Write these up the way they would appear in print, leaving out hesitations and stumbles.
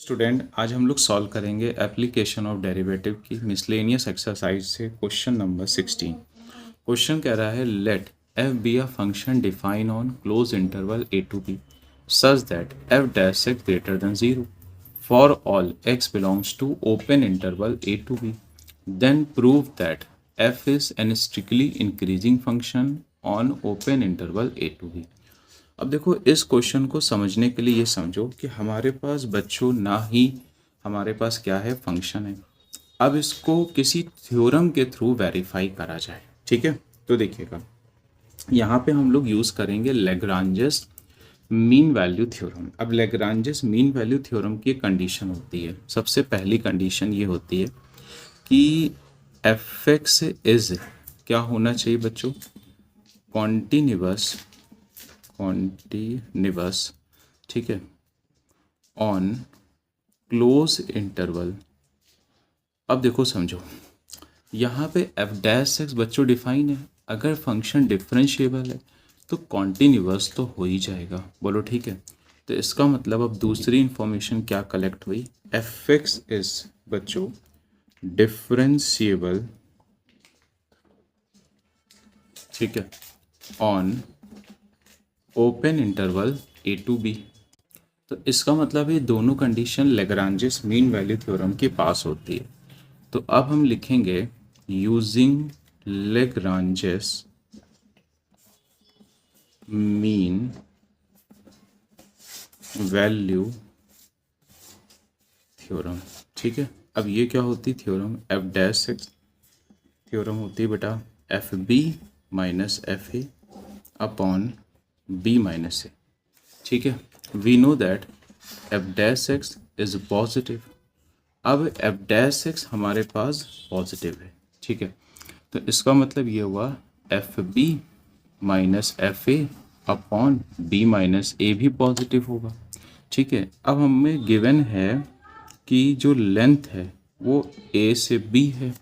Student, आज हम लोग सॉल्व करेंगे एप्लीकेशन ऑफ डेरिवेटिव की मिसलेनियस एक्सरसाइज से क्वेश्चन नंबर 16। क्वेश्चन कह रहा है let F be a function define on closed interval A to B such that F dash X greater than 0 for all X belongs to open interval A to B then prove that F is an strictly increasing function on open interval A to B. अब देखो, इस question को समझने के लिए ये समझो कि हमारे पास बच्चों ना ही हमारे पास क्या है, फंक्शन है। अब इसको किसी थ्योरम के थ्रू वेरीफाई करा जाए। ठीक है, तो देखिएगा, यहाँ पे हम लोग यूज़ करेंगे लेग्रांजेस मीन वैल्यू थ्योरम। अब लेग्रांजेस मीन वैल्यू थ्योरम की कंडीशन होती है, सबसे पहली कंडीशन ये होती है कि एफ एक्स इज क्या होना चाहिए बच्चों, कॉन्टिन्यूअस, ठीक है, ऑन क्लोज इंटरवल। अब देखो समझो, यहाँ पे एफ डैश एक्स बच्चों डिफाइन है। अगर फंक्शन डिफरेंशिएबल है तो कॉन्टिन्यूअस तो हो ही जाएगा, बोलो ठीक है। तो इसका मतलब अब दूसरी इंफॉर्मेशन क्या कलेक्ट हुई, एफ एक्स इज बच्चों डिफरेंशिएबल, ठीक है, on open interval A to b. तो इसका मतलब ये दोनों condition Lagrange's mean value theorem के पास होती है। तो अब हम लिखेंगे using Lagrange's mean value theorem. ठीक है, अब ये क्या होती theorem, f dash x theorem होती है बेटा f b minus f a upon b minus a. ठीक है, we know that F dash x is positive. अब एफ डैश एक्स हमारे पास पॉजिटिव है। ठीक है, तो इसका मतलब ये हुआ f b minus f a upon b minus a भी पॉजिटिव होगा। ठीक है, अब हमें गिवन है कि जो लेंथ है वो ए से बी है,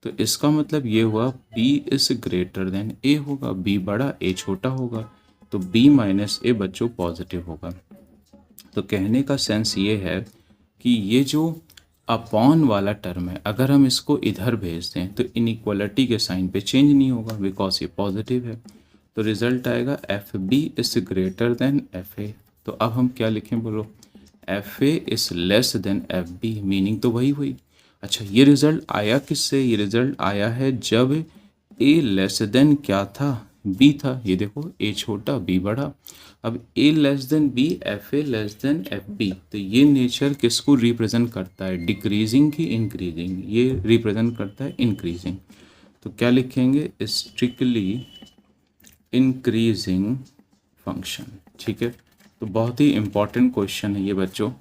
तो इसका मतलब ये हुआ बी इज ग्रेटर देन ए होगा, बी बड़ा ए छोटा होगा, तो बी माइनस ए बच्चों पॉजिटिव होगा। तो कहने का सेंस ये है कि ये जो अपॉन वाला टर्म है, अगर हम इसको इधर भेज दें तो इनइक्वालिटी के साइन पे चेंज नहीं होगा बिकॉज ये पॉजिटिव है। तो रिजल्ट आएगा F B is greater than F A. तो अब हम क्या लिखें बोलो, F A is less than F B, meaning तो वही हुई। अच्छा, ये रिजल्ट आया किससे, ये रिजल्ट आया है जब ए लेस देन क्या था, बी था। ये देखो, ए छोटा बी बड़ा। अब a less than b, f a less than F b, तो ये नेचर किसको रिप्रेजेंट करता है, डिक्रीजिंग की इंक्रीजिंग, ये रिप्रेजेंट करता है इंक्रीजिंग। तो क्या लिखेंगे, स्ट्रिक्टली इंक्रीजिंग फंक्शन। ठीक है, तो बहुत ही इंपॉर्टेंट क्वेश्चन है ये बच्चों।